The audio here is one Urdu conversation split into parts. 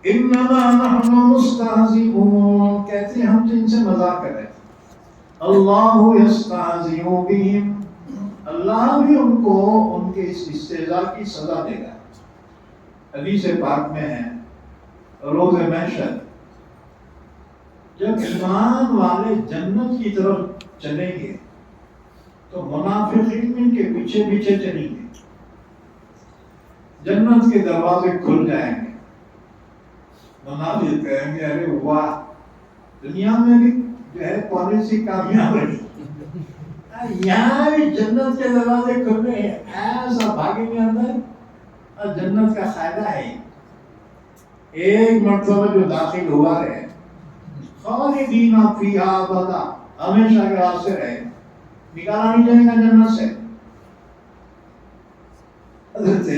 انما نحن مستہزئون، کہتے ہیں ہم تو ان سے مذاق کر رہے تھے. اللہ یستہزئ بہم، اللہ بھی ان کو ان کے اس استہزاء کی سزا دے گا. حدیث پاک میں ہے روز محشر جب ایمان والے جنت کی طرف چلیں گے تو منافقین ان کے پیچھے پیچھے چلیں گے. جنت کے دروازے کھل جائیں گے. منافق کہیں گے ارے واہ، دنیا میں بھی جو ہے پالیسی کامیاب رہی، یہاں بھی جنت کے دروازے کھل رہے ہیں، ایسا بھاگیں گے اندر. اور جنت کا فائدہ ہے ایک مرتبہ جو داخل ہوا ہے خالدین فیہا ابدا، ہمیشہ کے واسطے رہے، نکالا نہیں جائے گا جنت سے. حضرت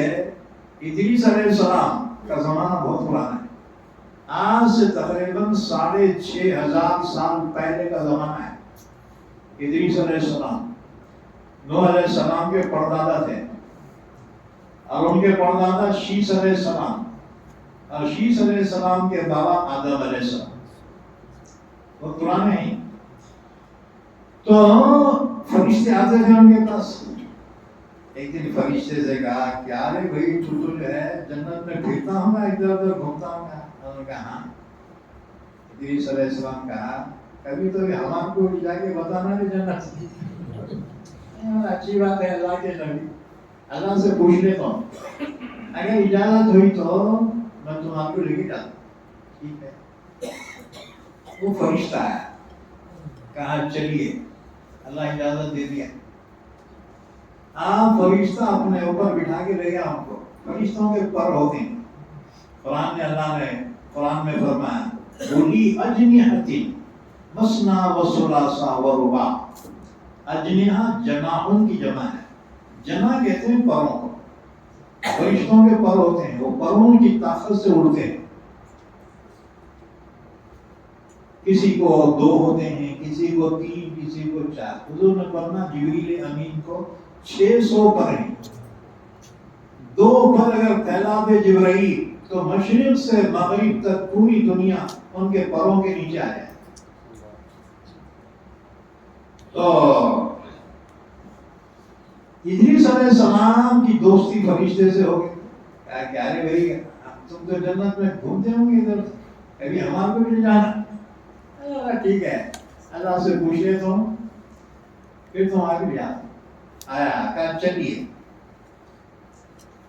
ادریس علیہ السلام کا زمانہ بہت پرانا ہے، آج سے تقریباً 6500 سال پہلے کا زمانہ ہے. ادریس علیہ السلام نوح علیہ السلام کے پردادا تھے، اور ان کے پردادا شیس علیہ السلام، اور شیس علیہ السلام کے بابا آدم علیہ السلام، بہت پرانے ہیں. تو فرشتے آتے تھے ان کے پاس. ایک دن فرشتے سے کہا کہ ارے بھائی تو جو ہے جنت میں پھرتا ہوں گا، ادھر ادھر گھومتا ہوں گا. انہوں نے کہا ہاں. ادریس علیہ السلام کہا کبھی تو ہم کو جا کے بتانا بھی جنت. اچھی بات ہے، اللہ کے نبی، اللہ سے پوچھ لیتا ہوں، اگر اجازت ہوئی تو میں تم آپ کو لے کے جاتا ہوں. ٹھیک ہے. وہ فرشتہ ہے، کہا چلیے، اللہ اجازت دے دیا. آپ فرشتہ اپنے اوپر بٹھا کے لے گیا ہم کو. فرشتوں کے پر ہوتے ہیں. قرآن میں اللہ نے قرآن میں فرمایا اولی اجنحۃ مثنی و ثلاث و رباع. اجنحہ جناحوں کی جمع ہے. جناح کہتے ہیں پروں کو. فرشتوں کے پر ہوتے ہیں، وہ پروں کی طاقت سے اڑتے ہیں. کسی کو 2 ہوتے ہیں، کسی کو 3، کسی کو 4. حضور نے فرمایا جبریل امین کو 600 پر ہیں. 2 پر اگر پھیلا دے جبرائیل تو مشرق سے مغرب تک پوری دنیا ان کے پروں کے نیچے آ جائے. تو ادریس علیہ السلام کی دوستی فرشتے سے ہو گئی. کہا کہ ارے بھائی تم تو جنت میں گھومتے ہوں گے، ادھر کبھی ہمارے کو بھی نہیں جانا. ٹھیک ہے، اللہ سے پوچھ لے تم، پھر تم آگے بھی آیا. کہا چلیے،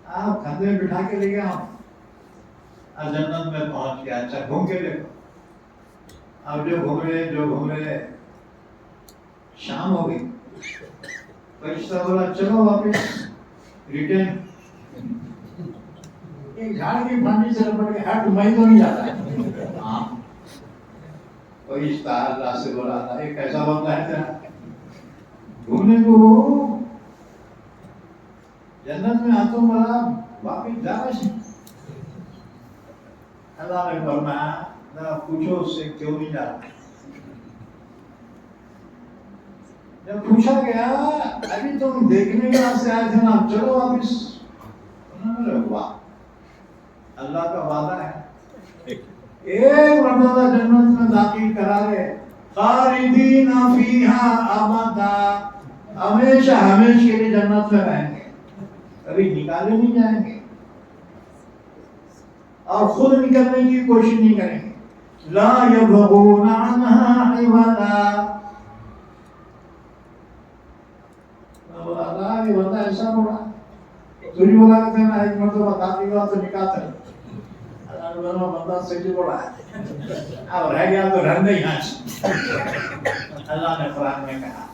آپ کندھے میں بٹھا کے لے گیا ہوں. جنت میں پہنچ گیا. اچھا گھوم کے دیکھو. اب جو گھوم رہے شام ہو گئی. فرشتہ بولا چلو واپس ریٹرن. ایک جھاڑ کی پھانسی سے لپٹ کے ہٹ، میں تو نہیں جاتا. فرشتہ اللہ سے بولا تھا ایک ایسا بندہ ہے تیرا گھومنے کو جنت میں آتا ہوں، بولا واپس جا رہا. اللہ نے فرمایا ذرا پوچھو اس سے کیوں نہیں جا رہا. جب پوچھا گیا ابھی تم دیکھنے کے واسطے آئے تھے نا، چلو واپس. انہوں نے واہ، اللہ کا وعدہ ہے ایک مرتبہ جنت میں داخل کرا رہے، خالدین فیہا ابدا، ہمیشہ ہمیشہ کے لیے جنت میں رہیں گے، کبھی نکالے نہیں جائیں گے اور خود نکلنے کی کوشش نہیں کریں گے. لا یبغون عنہا حولا. اللہ یہ بندہ ایسا بولا، تجھے بولا کہ میں ایک مرتبہ داخل ہوا تو نکالتا ہے. بندہ صحیح بولا ہے، اب رہ گیا تو رہنے یہاں سے. اللہ نے قرآن میں کہا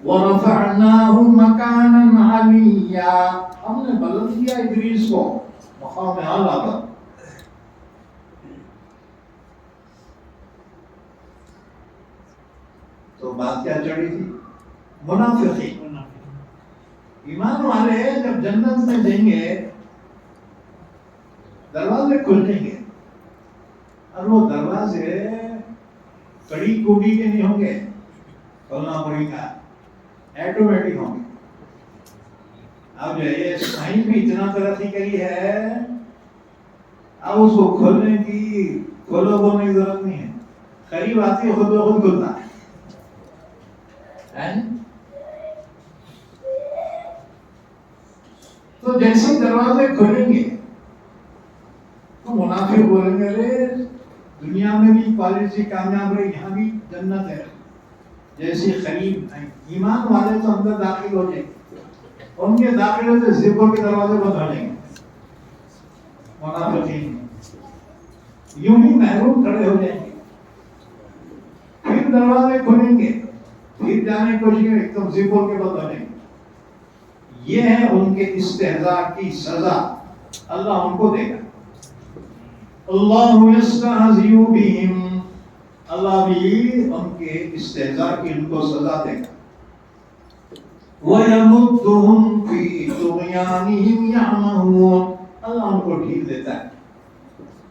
وَرَفَعْنَاهُ مَكَانًا عَلِيًّا، ہم نے بلند کیا ادریس کو مقام اعلیٰ پر. تو بات کیا چڑھی تھی؟ منافقین. ایمان والے جب جنت میں جائیں گے دروازے کھلیں گے، اور وہ دروازے کڑی کوٹی کے نہیں ہوں گے، کھولنا پڑے گا، ایٹومیٹک ہوں گے. اب جو یہ سائنس بھی اتنا ترقی کری ہے، اب اس کو کھولنے کی کی کھولو بولنے کی ضرورت نہیں ہے، قریب آتی ہے خود بخود کھلتا ہے۔ تو جیسے دروازے کھلیں گے تو منافق بولیں گے ارے دنیا میں بھی پالیسی کامیاب رہی، یہاں بھی جنت ہے، جیسے قریب ایمان والے تو اندر داخل ہو جائیں گے، ان کے داخل ہوتے زبوں کے دروازے بند ہو جائیں گے، منافقین یوں ہی محروم کھڑے ہو جائیں گے، پھر دروازے کھولیں گے، پھر جانے کی کوشش کریں، ایک دم زبوں کے بند ہو جائیں گے۔ یہ ہے ان کے استہزاء کی سزا، اللہ ان کو دے گا۔ اللہ یستہزئ بہم، اللہ بھی ان کے استہزاء کی ان کو سزا دے گا۔ وَيَمُدُّهُمْ فِي طُغْيَانِهِمْ يَعْمَهُونَ، اللہ ان کو ڈھیل دیتا ہے،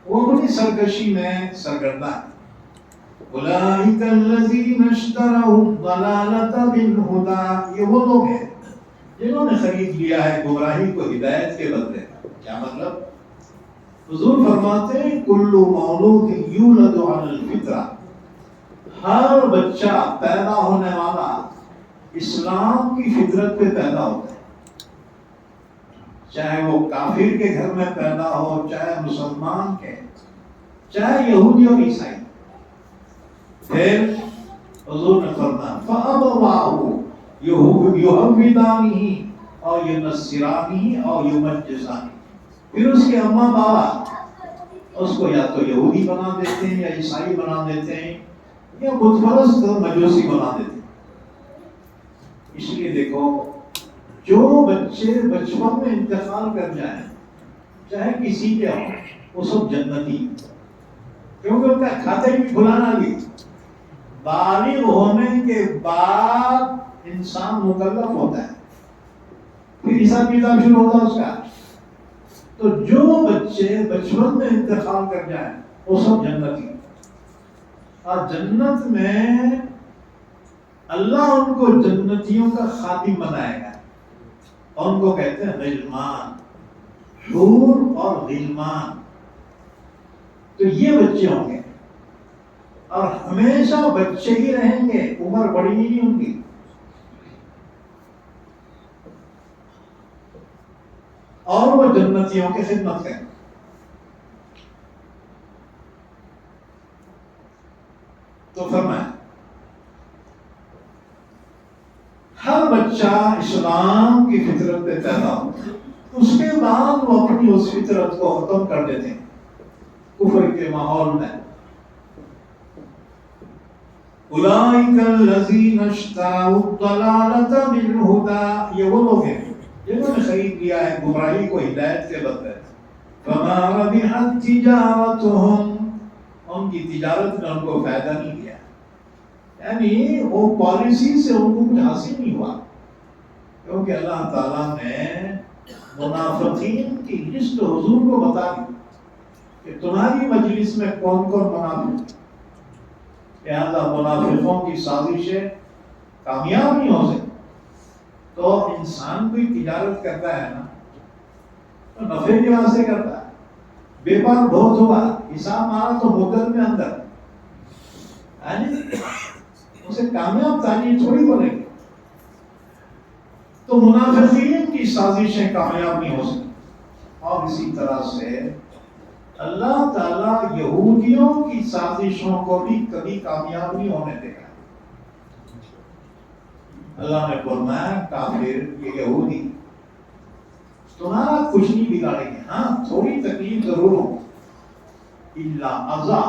وہ اپنی سرکشی میں سرگرداں ہے۔ أُولَٰئِكَ الَّذِينَ اشْتَرَوُا الضَّلَالَةَ بِالْهُدَىٰ، یہ وہ لوگ ہیں جنہوں نے خرید لیا ہے گمراہی کو ہدایت کے بدلے۔ کیا مطلب؟ حضور فرماتے ہیں کل مولود یولد علی الفطرہ، ہر بچہ پیدا ہونے والا اسلام کی فطرت پہ پیدا ہوتا ہے، چاہے وہ کافر کے گھر میں پیدا ہو، چاہے مسلمان کے، چاہے یہودی اور عیسائی۔ پھر حضور نے فرمایا فَأَبَوَاهُ يُهَوِّدَانِهِ اور يُنَصِّرَانِهِ اور يُمَجِّسَانِهِ، پھر اس کے اماں بابا اس کو یا تو یہودی بنا دیتے ہیں، یا عیسائی بنا دیتے ہیں، یا بت پرست مجوسی بنا دیتے ہیں۔ اس لیے دیکھو جو بچے بچپن میں انتقال کر جائیں، چاہے کسی کے ہوں، وہ سب جنتی، کیونکہ ان کا کھاتے بھی کھلانا بھی۔ بالغ ہونے کے بعد انسان مکلف ہوتا ہے، پھر حساب کتاب شروع ہوتا ہے اس کا۔ تو جو بچے بچپن میں انتقال کر جائیں وہ سب جنتی، اور جنت میں اللہ ان کو جنتیوں کا خاتم بنائے گا، اور ان کو کہتے ہیں غلمان، حور اور غلمان۔ تو یہ بچے ہوں گے اور ہمیشہ بچے ہی رہیں گے، عمر بڑی نہیں ہوں گی۔ اور وہ جنتیوں کی خدمت کریں۔ تو فرمایا ہر بچہ اسلام کی فطرت پہ پیدا ہوتا ہے، اس کے بعد وہ اپنی اس فطرت کو ختم کر دیتے ہیں کفر کے ماحول میں۔ اولئک الذین اشتروا الضلالۃ بالہدیٰ، یہ وہ لوگ ہیں جنہوں نے خرید لیا ہے گمراہی کو ہدایت کے بدلے۔ فما ربحت تجارتہم، ان کی تجارت نے ان کو فائدہ نہیں دیا، یعنی وہ پالیسی سے ان کو کچھ حاصل نہیں ہوا، کیونکہ اللہ تعالیٰ نے منافقین کی لسٹ حضور کو بتا دی کہ تمہاری مجلس میں کون کون منافق، لہذا منافقوں کی سازشیں کامیاب نہیں ہو سکتی۔ تو انسان کوئی تجارت کرتا ہے نا تو نفع کے واسطے کرتا ہے، بیپار بہت ہوا، حساب مارا تو مدت میں اندر، اسے کامیاب تعلیم تھوڑی بولے گی۔ تو منافقین کی سازشیں کامیاب نہیں ہو سکتی، اور اسی طرح سے اللہ تعالیٰ یہودیوں کی سازشوں کو بھی کبھی کامیاب نہیں ہونے دے گا۔ اللہ نے فرمایا کافر، یہ یہودی تمہارا کچھ نہیں بگاڑیں گے، ہاں تھوڑی تکلیف ضرور ہو، الا اذى،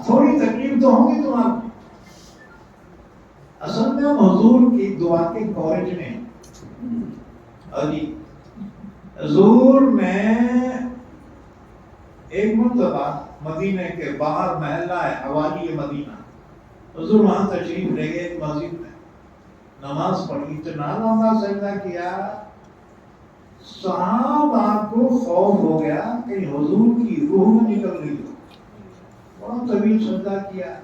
تھوڑی تکلیف تو ہوگی تمہاری۔ اصل میں ہم حضور کی دعا کے کورج میں، حضور میں ایک مرتبہ مدینہ کے باہر محلہ ہے حوالی مدینہ، حضور وہاں تشریف لے گئے، ایک مسجد میں نماز پڑھی، اتنا لمبا سجدہ کیا، صحابہ کو خوف ہو گیا کہ حضور کی روح نکل گئی ہو، بہت طویل سجدہ کیا۔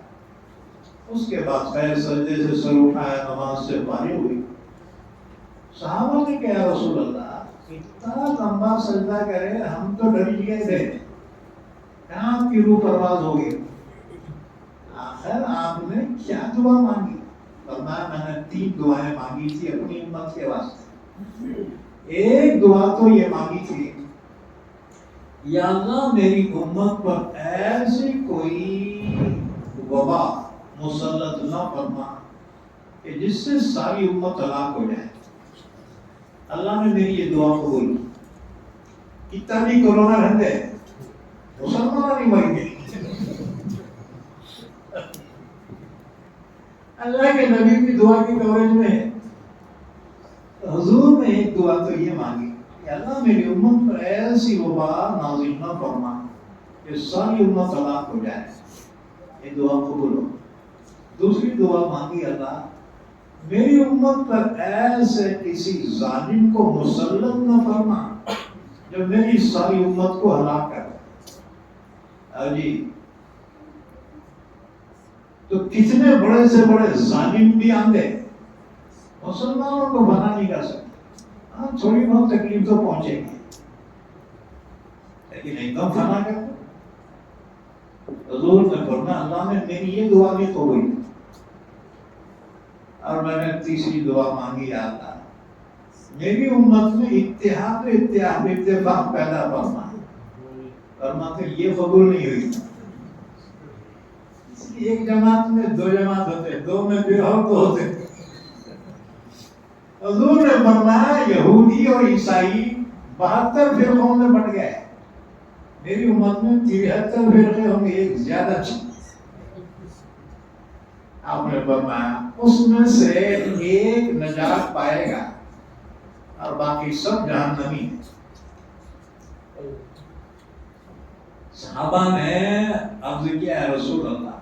اس کے بعد خیر سجدے سے سر اٹھایا، نماز سے فارغ ہوئی۔ صحابہ نے کہا رسول اللہ اتنا لمبا سجدہ کرے، ہم تو ڈر گئے تھے کی روح پرواز ہو گئی. آخر آپ نے کیا دعا مانگی؟ فرمایا میں نے 3 دعائیں مانگی تھی اپنی امت کے واسطے. ایک دعا تو یہ مانگی تھی یا اللہ میری امت پر ایسی کوئی وبا مسلط نہ فرما کہ جس سے ساری امت ہلاک ہو جائے. اللہ نے میری یہ دعا قبول کی. کتنا بھی کورونا رہتے مسلمان نہیں مر گئے. اللہ کے نبی کی دعا کی کوریج میں ہے. حضور نے ایک دعا تو یہ مانگی کہ اللہ میری امت پر ایسی وبا نازل نہ فرما کہ ساری امت ہلاک ہو جائے. یہ دعا قبول ہو. دوسری دعا مانگی اللہ میری امت پر ایسے کسی ظالم کو مسلط نہ فرما جو میری ساری امت کو ہلاک کر. جی تو کتنے بڑے سے بڑے ظالم بھی آندے مسلمانوں کو بنا نہیں کر سکتے. ہاں تھوڑی بہت تکلیف تو پہنچے گی لیکن ایک دم فنا کر. حضور نے فرمایا اللہ نے میری یہ دعا بھی قبول کی. اور میں نے تیسری دعا مانگی اللہ میری امت میں اتفاق پیدا فرما. فرماتے یہ قبول نہیں ہوئی. ایک جماعت میں 2 جماعت ہوتے 2 میں پھر اور تو ہوتے. حضور نے فرمایا یہودی اور عیسائی 72 فرقوں میں بٹ گئے. میری امت میں 73 فرقے ہوں گے ایک زیادہ چیز. آپ نے فرمایا اس میں سے ایک نجات پائے گا اور باقی سب جہنمی ہیں. صحابہ نے عرض کیا ہے رسول اللہ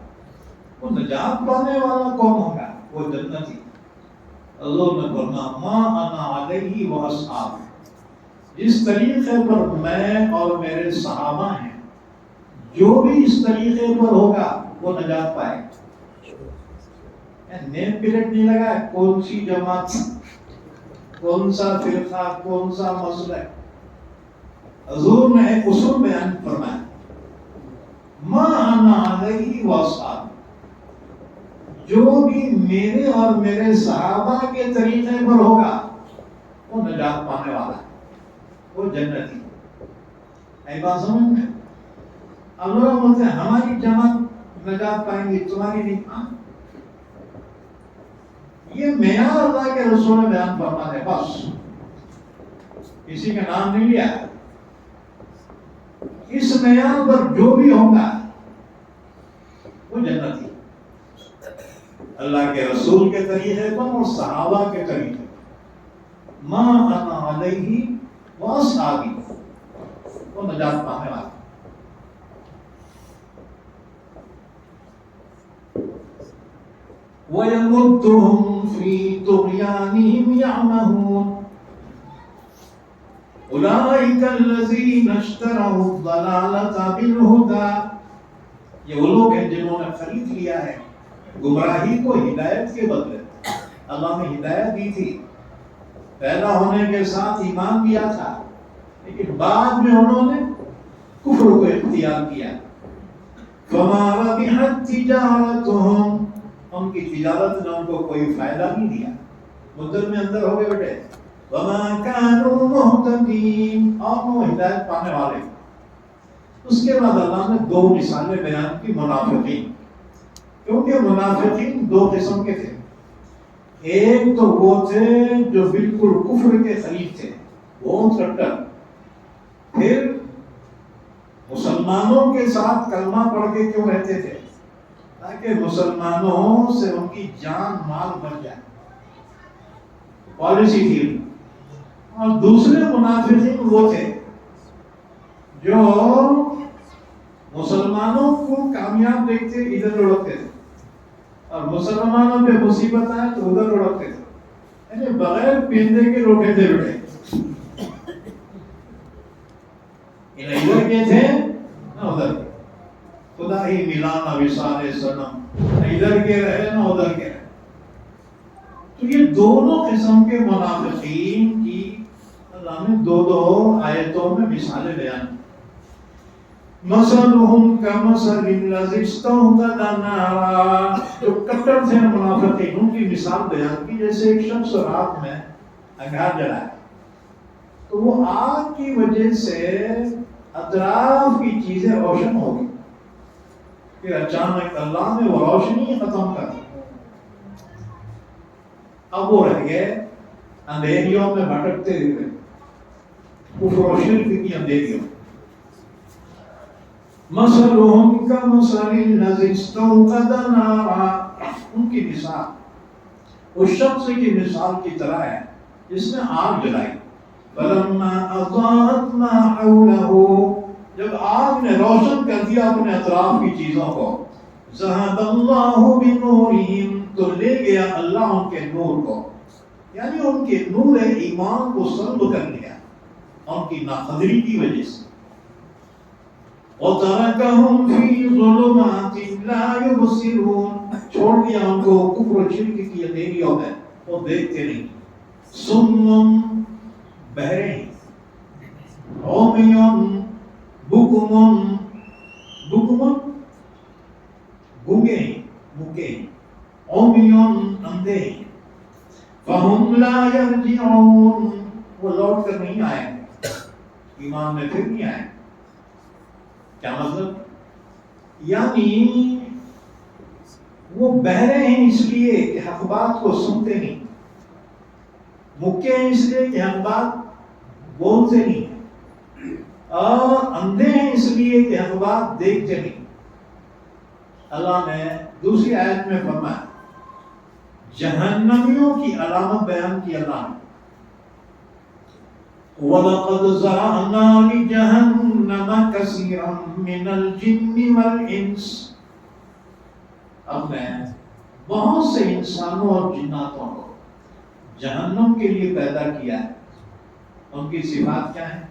وہ نجات پانے والا کون ہوگا؟ وہ جنتی. حضور نے فرمایا ما انا علیہ و اصحابی جس طریقے پر میں اور میرے صحابہ ہیں جو بھی اس طریقے پر ہوگا وہ نجات پائے گا. نیم پلیٹ نہیں لگا کون سی جماعت کون سا فرقہ کون سا مسئلہ. حضور نے ایک اصول بیان فرمایا ما انا علیہ و اصحابی جو بھی میرے اور میرے صحابہ کے طریقے پر ہوگا وہ نجات پانے والا ہے وہ جنتی. ایک بات سمجھ میں اب لوگ بولتے ہیں ہماری جماعت نجات پائیں گی تمہاری نہیں. یہ معیار اللہ کے رسول نے بیان فرما ہے بس کسی کا نام نہیں لیا. اس معیار پر جو بھی ہوگا وہ جنتی. اللہ کے رسول کے طریقے پر اور صحابہ کے طریقے پر ما انا علیہ و اصحابی وہ نجات پانے والا. وَيَمُدُّهُمْ فِي طُغْيَانِهِمْ يَعْمَهُونَ أُولَٰئِكَ الَّذِينَ اشْتَرَوُا الضَّلَالَةَ بِالْهُدَىٰ. یہ وہ لوگ ہیں جنہوں نے خرید لیا ہے گمراہی کو ہدایت کے بدلے. اللہ نے ہدایت دی تھی پیدا ہونے کے ساتھ ایمان دیا تھا لیکن بعد میں انہوں نے کفر کو اختیار کیا. فَمَا رَبِحَتْ تِجَارَتُهُمْ ان کی تجارت نے ان کو کوئی فائدہ نہیں دیا. مدت میں اندر ہو گئے بیٹے. وَمَا كَانُوا مُهْتَدِينَ اور وہ ہدایت پانے والے. اس کے بعد اللہ نے 2 مثالیں بیان کی منافقین کیونکہ منافقین 2 قسم کے تھے. ایک تو وہ تھے جو بالکل کفر کے قریب تھے وہ کٹر پھر مسلمانوں کے ساتھ کلمہ پڑھ کے کیوں رہتے تھے تاکہ مسلمانوں سے ان کی جان مال بچ جائے. پالیسی تھی. اور دوسرے منافقین وہ تھے جو مسلمانوں کو کامیاب دیکھتے ادھر لڑکتے تھے اور مسلمانوں پہ مصیبت آئے تو ادھر لڑکتے تھے. یعنی بغیر پیندے کے روٹے تھے بیٹے. ادھر کے تھے نہ ادھر کے. خدا ہی ملانا وصال صنم ادھر کے رہے نہ ادھر کے رہے. تو یہ دونوں قسم کے منافقین کی اللہ نے 2 آیتوں میں مثالیں بیان. مثلهم كمثل الذي استوقد نارا، جو کٹر تھے منافقین، ان کی مثال بیان کی جیسے ایک شخص رات میں انگار جلائے تو وہ آگ کی وجہ سے اطراف کی چیزیں روشن ہو گئی، پھر اچانک اللہ نے وہ روشنی ختم کر دی، اب وہ رہ گئے اندھیریوں میں بھٹکتے ہوئے، کفر و شرک کی اندھیریوں۔ مثلهم كمثل الذي استوقد نارا، ان کی مثال اس شخص کی مثال کی طرح ہے جس نے آگ جلائی، فلما اضاءت ما حوله، جب آگ نے روشن کر دیا اپنے اطراف کی چیزوں کو، ذهب الله بنورهم، تو لے گیا اللہ ان کے نور کو، یعنی ان کے نور ایمان کو سلب کر لیا ان کی ناقدری کی وجہ سے، وَتَرَكَهُمْ فِي ظُلُمَاتٍ لَا يُبْصِرُونَ، چھوڑ دیا ان کو کفر و شرک کی اندھیریوں میں، وہ دیکھتے نہیں، سُمٌّ، بہرے ہیں، عُمْيٌ بُكْمٌ، بُكْمٌ گونگے ہیں، مکے ہیں، عُمْيٌ اندھے ہیں، فَهُمْ لَا يَرْجِعُونَ، وہ لوٹ کر نہیں آئے، ایمان میں پھر نہیں آئے۔ کیا مطلب؟ یعنی وہ بہرے ہیں اس لیے کہ حق بات کو سنتے نہیں، مکے ہیں اس لیے کہ حق بات بولتے نہیں، اور اندھے ہیں اس لیے کہ حق بات دیکھتے نہیں۔ اللہ نے دوسری آیت میں فرمایا، جہنمیوں کی علامت بیان کی اللہ نے، وَلَقَدْ زَرَعْنَا لِجَهَنَّمَ كَثِيرًا مِنَ الْجِنِّ وَالْإِنسِ، اب میں بہت سے انسانوں اور جناتوں کو جہنم کے لیے پیدا کیا ہے، ان کی صفات کیا ہیں؟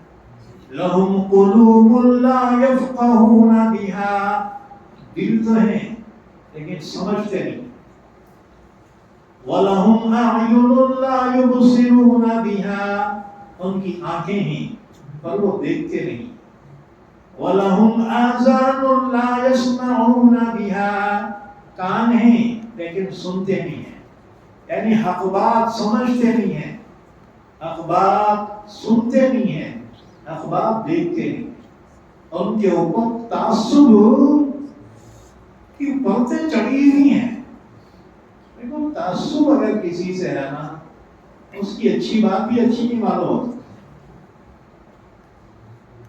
لَهُمْ قُلُوبٌ لَا يَفْقَهُونَ بِهَا، دل تو ہیں لیکن سمجھتے نہیں، وَلَهُمْ أَعْيُنٌ لَا يُبْصِرُونَ بِهَا، ان کی آنکھیں ہیں پر وہ دیکھتے نہیں، وَلَهُمْ آذَانٌ لَا يَسْمَعُونَ بِهَا، کان ہیں لیکن سنتے نہیں ہیں، یعنی حق بات سمجھتے نہیں ہیں، حق بات سنتے نہیں ہیں، حق بات دیکھتے نہیں، ان کے اوپر تعصب کی پرتیں چڑھی ہوئی ہیں۔ دیکھو تعصب اگر کسی سے ہے نا، اس کی اچھی بات بھی اچھی نہیں معلوم ہوتی۔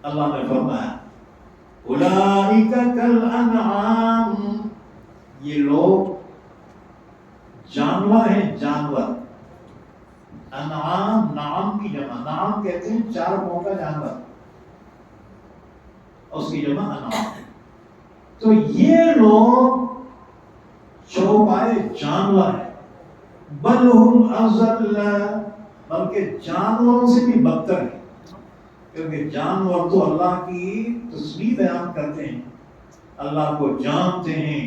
اللہ نے فرمایا اولئک کالانعام، یہ لوگ جانور ہیں، جانور، انعام نعام کی جمع، نعام کہتے ہیں چار پاؤں کا جانور، اس کی جمع انعام، تو یہ لوگ چوپائے جانور ہیں، بل ہم اضل، بلکہ جانوروں سے بھی بدتر ہیں، کیونکہ جانور تو اللہ کی تسبیح بیان کرتے ہیں، اللہ کو جانتے ہیں،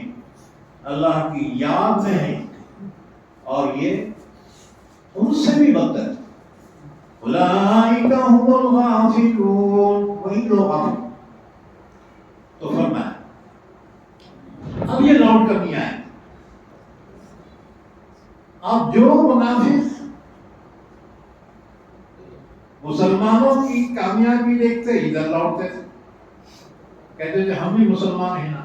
اللہ کی یاد میں ہیں، اور یہ ان سے بھی بدتر، اولئک هم الغافلون، وہی لوگ غافل۔ تو فرمایا اب یہ لوٹ کر نہیں آئے، اب جو منافق مسلمانوں کی کامیابی دیکھتے ادھر لوٹتے تھے، کہتے تھے ہم بھی مسلمان ہیں نا،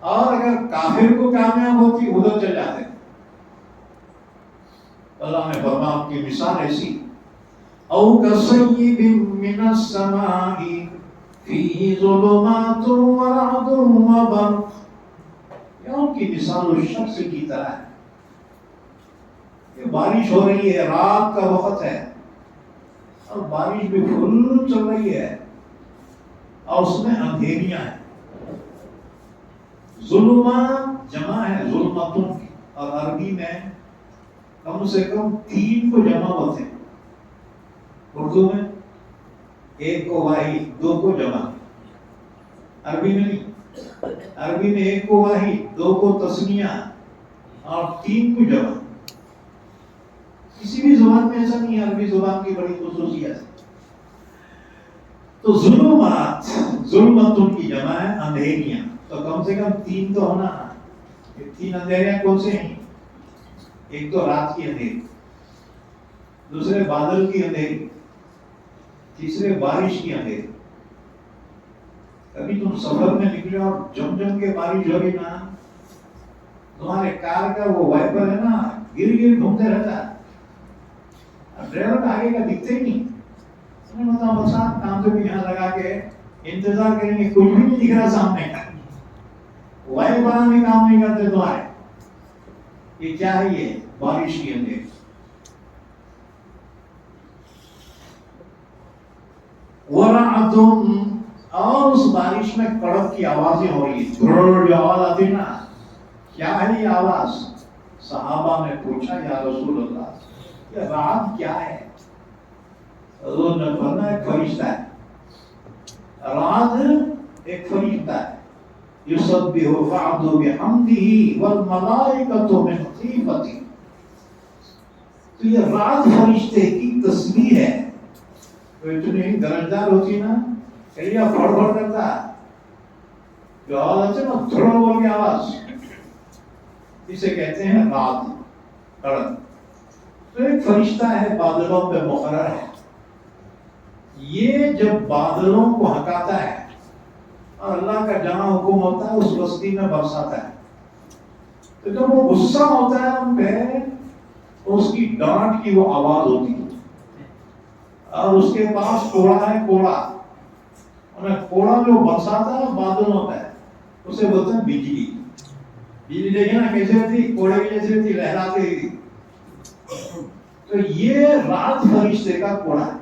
اور اگر کافر کو کامیاب ہوتی ادھر چل جاتے۔ اللہ نے فرمایا آپ کی مثال ایسی، او کصیب من السماء فیہ ظلمات ورعد وبرق، یہ ان کی مثال اس شخص کی طرح ہے کہ بارش ہو رہی ہے، رات کا وقت ہے اور بارش بھی پھول چل رہی ہے اور اس میں اندھیریاں ہیں، ظلمات جمع ہے ظلمتوں کی، اور عربی میں کم سے کم 3 کو جمع ہوتے ہیں، اردو میں 1 کو واحد، 2 کو جمع، عربی میں نہیں، عربی میں 1 کو واحد، 2 کو تثنیہ اور 3 کو جمع۔ کسی بھی زبان میں ایسا نہیں ہے، عربی زبان کی بڑی خصوصیت ہے۔ تو ظلمات ظلمتن کی جمع ہے اندھیریاں، تو کم سے کم 3 تو ہونا نا. یہ 3 اندھیریاں کون سے ہیں؟ ایک تو رات کی اندھیری، دوسرے بادل کی اندھیری، تیسرے بارش کی اندھیری. کبھی تم سفر میں نکلے اور جم جم کے بارش ہو رہی نا، تمہارے کار کا وہ وائپر ہے نا گر گر گھومتے رہتا ہے، ڈرائیور آگے کا دکھتے ہی نہیں. مطلب برسات کام سے بھی یہاں لگا کے انتظار کریں گے، کچھ بھی نہیں دکھ رہا سامنے کا، وائپر بھی کام نہیں کرتے تمہارے. یہ کیا ہے؟ یہ بارش کی اندھیری. وَرَعْدٌ، اور اس بارش میں کڑک کی آوازیں ہو رہی ہیں، جو آواز آتی نا، کیا ہے یہ آواز؟ صحابہ نے پوچھا یا رسول اللہ یہ رعد کیا ہے؟ حضور نے فرمایا ایک فرشتہ ہے. رعد ایک فرشتہ ہے. یسبح الرعد بحمدہ والملائکۃ من خیفتہ. تو یہ رعد فرشتے کی تسبیح ہے. تو اتنی درجدار ہوتی نا، کہیا پھڑ پھڑ کرتا ہے، جو آواز آتی ہے نا تھوڑا بول کی آواز، اسے کہتے ہیں رعد، کڑک. تو ایک فرشتہ ہے بادلوں پہ مقرر ہے. یہ جب بادلوں کو ہٹاتا ہے اور اللہ کا جہاں حکم ہوتا ہے اس بستی میں برساتا ہے، تو جب وہ غصہ ہوتا ہے ان پہ، اس کی ڈانٹ کی وہ آواز ہوتی ہے. اور اس کے پاس کوڑا ہے، کوڑا، کوڑا جو برساتا ہے بادلوں پہ، اسے بولتے ہیں بجلی. بجلی دیکھیں نا کیسے ہوتی، کوڑے کی جیسے ہوتی، لہراتی ہوئی. تو یہ رات فرشتے کا کوڑا ہے.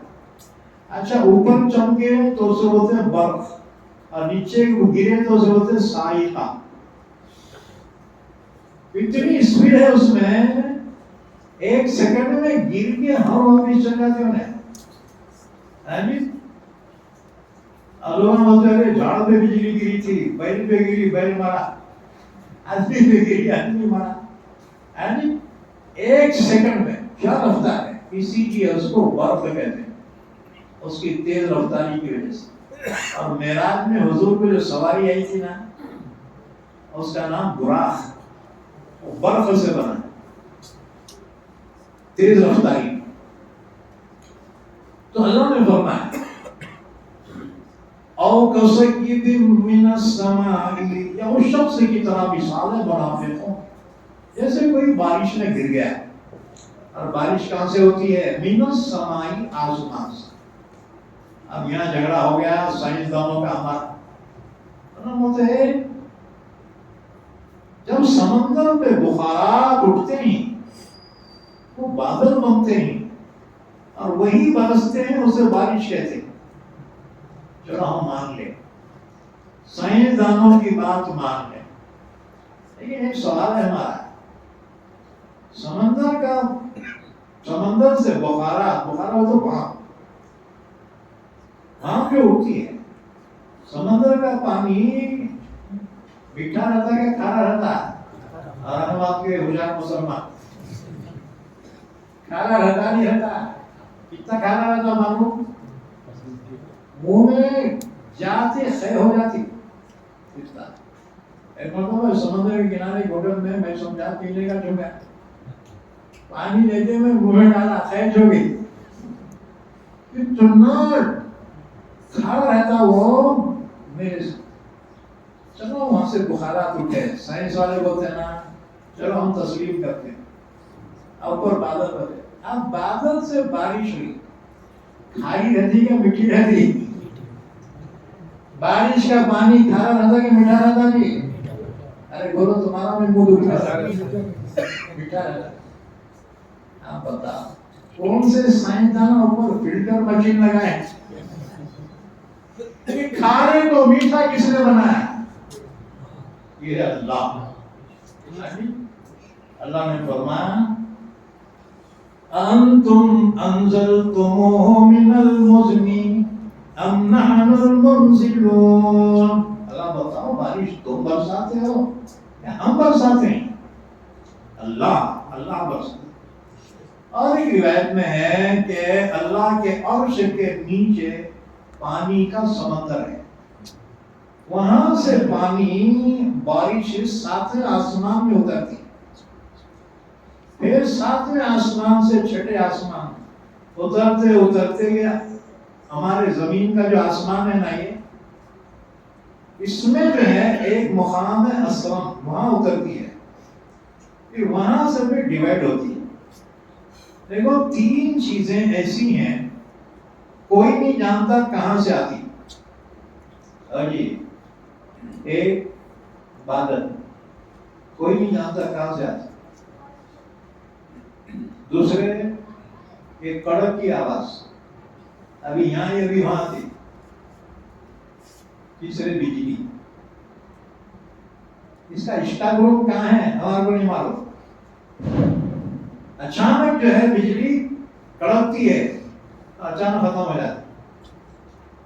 اچھا اوپر چمکے تو اسے بولتے ہیں برف، اور نیچے گرے تو اسے بولتے ہیں صاعقہ. اتنی اسپیڈ ہے اس میں، ایک سیکنڈ میں گر کے ہر واپس چل جاتے ہیں. لوگ بولتے ہیں جھاڑ پہ بجلی گری تھی، بیل پہ گری بیل مارا، آدمی پہ گری آدمی مارا. ایک سیکنڈ میں کیا رفتار ہے، اسی لیے اس کو برف کہتے ہیں، اس کی تیز رفتاری کی وجہ سے. اور معراج میں حضور کو جو سواری آئی تھی نا، اس کا نام براق، وہ برف سے بنا، تیز رفتاری. تو اللہ نے فرمایا او کصیب من السماء، یا اس شخص کی طرح مثال ہے منافقوں، جیسے کوئی بارش میں گر گیا. اور بارش کہاں سے ہوتی ہے؟ من السماء، آسمان سے. اب یہاں جھگڑا ہو گیا سائنسدانوں کا ہمارا، ہوتے ہیں جب سمندر پہ بخارات اٹھتے ہیں وہ بادل بنتے ہیں اور وہی برستے ہیں، اسے بارش کہتے ہیں. چلو ہم مان لیں، سائنسدانوں کی بات مان لیں، لیکن ایک سوال ہے ہمارا، سمندر سے بخارات تو وہاں پہ اٹھتی ہے. سمندر کا پانی میٹھا رہتا ہے کہ کھارا رہتا ہے؟ اور ہم آپ کے ہوشیار مسلمان، کھارا رہتا نہیں رہتا. کتنا کھارا رہتا معلوم؟ منہ میں جاتے خے ہو جاتی. ایک مرتبہ سمندر کے کنارے ہوٹل میں سمجھا پینے کا جو ہے پانی لیتے میں منہ میں ڈالا، خیج ہو گئی. اتنا کھارا رہتا وہ میرے سے. چلو وہاں سے بخارات اٹھے، سائنس والے بولتے ہیں نا چلو ہم تسلیم کرتے ہیں. اوپر بادل بنے، اب بادل سے بارش ہوئی، کھاری رہتی کہ میٹھی رہتی؟ بارش کا پانی کھارا رہتا کہ میٹھا رہتا جی؟ ارے بولو تمہارا میں منہ دکھا میٹھا رہتا. آپ بتاؤ کون سے سائنسدان اوپر فلٹر مشین لگائے؟ کھارے کو میٹھا کس نے بنایا؟ یہ اللہ. اللہ نے فرمایا انتم انزلتموه من المزن ام نحن المنزلون. اللہ بتاؤ بارش تم برساتے ہو یا ہم برساتے ہیں؟ اللہ برساتے. اور ایک روایت میں ہے کہ اللہ کے عرش کے نیچے پانی کا سمندر ہے. وہاں سے پانی بارش 7ویں آسمان میں اترتی، پھر 7ویں آسمان سے 6ٹھے آسمان اترتے اترتے گیا ہمارے زمین کا جو آسمان ہے نا، یہ اس میں جو ہے ایک مقام ہے اسرم، وہاں اترتی ہے، پھر وہاں سے پھر ڈیوائڈ ہوتی ہے۔ دیکھو 3 چیزیں ایسی ہیں کوئی نہیں جانتا کہاں سے آتی، اور جی ایک بادل، کوئی نہیں جانتا کہاں سے آتی، دوسرے ایک کڑک کی آواز، ابھی یہاں یا ابھی وہاں تھی، تیسرے بجلی، اس کا اسٹاگروم کہاں ہے ہمارے کو نہیں معلوم، اچانک جو ہے بجلی کڑکتی ہے، اچانک ختم ہو جاتی،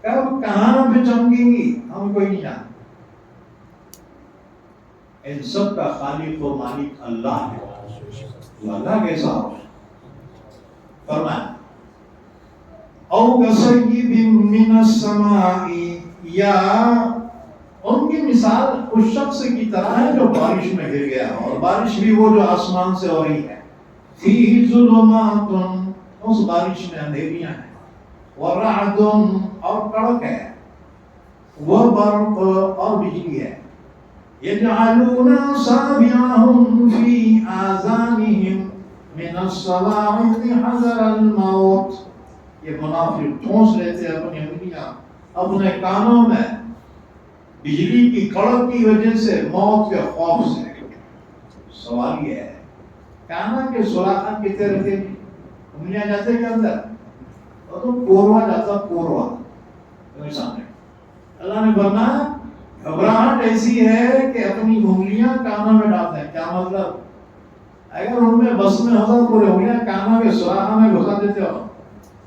کب کہاں پہ چمکے گی ہم کوئی نہیں جانتا، ان سب کا خالق و مالک اللہ ہے، اللہ کیسا ہو، فرمایا او کصیب من السماء، یا ان کی مثال اس شخص کی طرح ہے جو بارش میں گر گیا، اور بارش بھی وہ جو آسمان سے ہو رہی ہے، فیہ ظلمات، اس بارش میں اندھیریاں ہیں، ورعد، اور کڑک ہے، وبرق، اور بجلی ہے، یجعلون اصابعهم فی آذانهم من الصواعق حذر الموت، یہ منافق ٹھونس لیتے ہیں اپنی انگلیاں اپنے کانوں میں بجلی کی کڑک کی وجہ سے، موت کے خوف سے۔ سوال یہ ہے کانا کے سوراخان کتنے رہتے ہیں، انگلیاں جاتے کے اندر، اور تو کوروا جاتا، کوروا سامنے، اللہ نے فرمایا گھبراہٹ ایسی ہے کہ اپنی انگلیاں کانوں میں ڈالتے ہیں، کیا مطلب، اگر ان میں بس میں ہوتا تو پورے انگلیاں کانوں کے سوراخ میں گھسا دیتے ہو،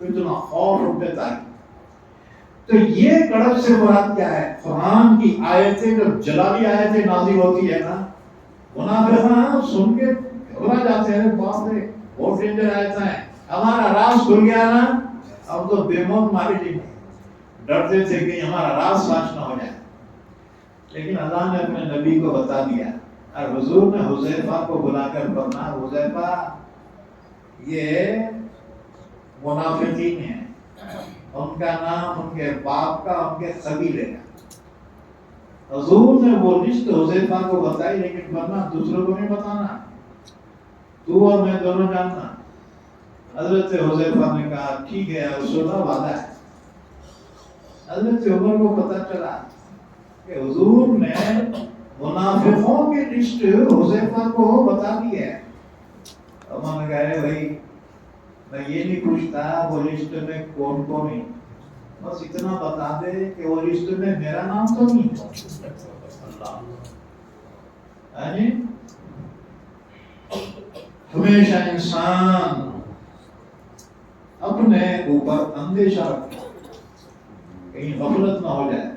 اتنا خوف اٹھتا ہے۔ تو یہ کڑک سے مراد کیا ہے، قرآن کی آیتیں جب جلالی آیتیں نازل ہوتی ہے نا، منافقان سن کے گھبرا جاتے ہیں، باپ رے بہت ڈینجر آیتیں ہیں، ہمارا راز کھل گیا نا، اب تو بے موت مارے جی، ڈرتے تھے کہ ہمارا راز فاش نہ ہو جائے، لیکن اللہ نے اپنے نبی کو بتا دیا، اور حضور نے حذیفہ کو بلا کر فرمایا حذیفہ یہ منافقین ہیں، ان کا نام ان کے باپ کا، ان کے قبیلے کا، حضور نے وہ لسٹ حذیفہ کو بتائی، لیکن ورنہ دوسروں کو نہیں بتانا، تو اور میں دونوں جاننا۔ حضرت حذیفہ نے کہا ٹھیک ہے رسول اللہ وعدہ ہے۔ حضرت عمر کو پتہ چلا کہ حضور نے منافقوں کی لسٹ حذیفہ کو بتا دی ہے، عمر نے کہا بھائی میں یہ نہیں پوچھتا وہ لسٹ میں کون کون ہے، بس اتنا بتا دے کہ وہ لسٹ میں میرا نام تو نہیں ہے۔ یعنی ہمیشہ انسان اپنے اوپر اندیشہ رکھے، کہیں غفلت نہ ہو جائے۔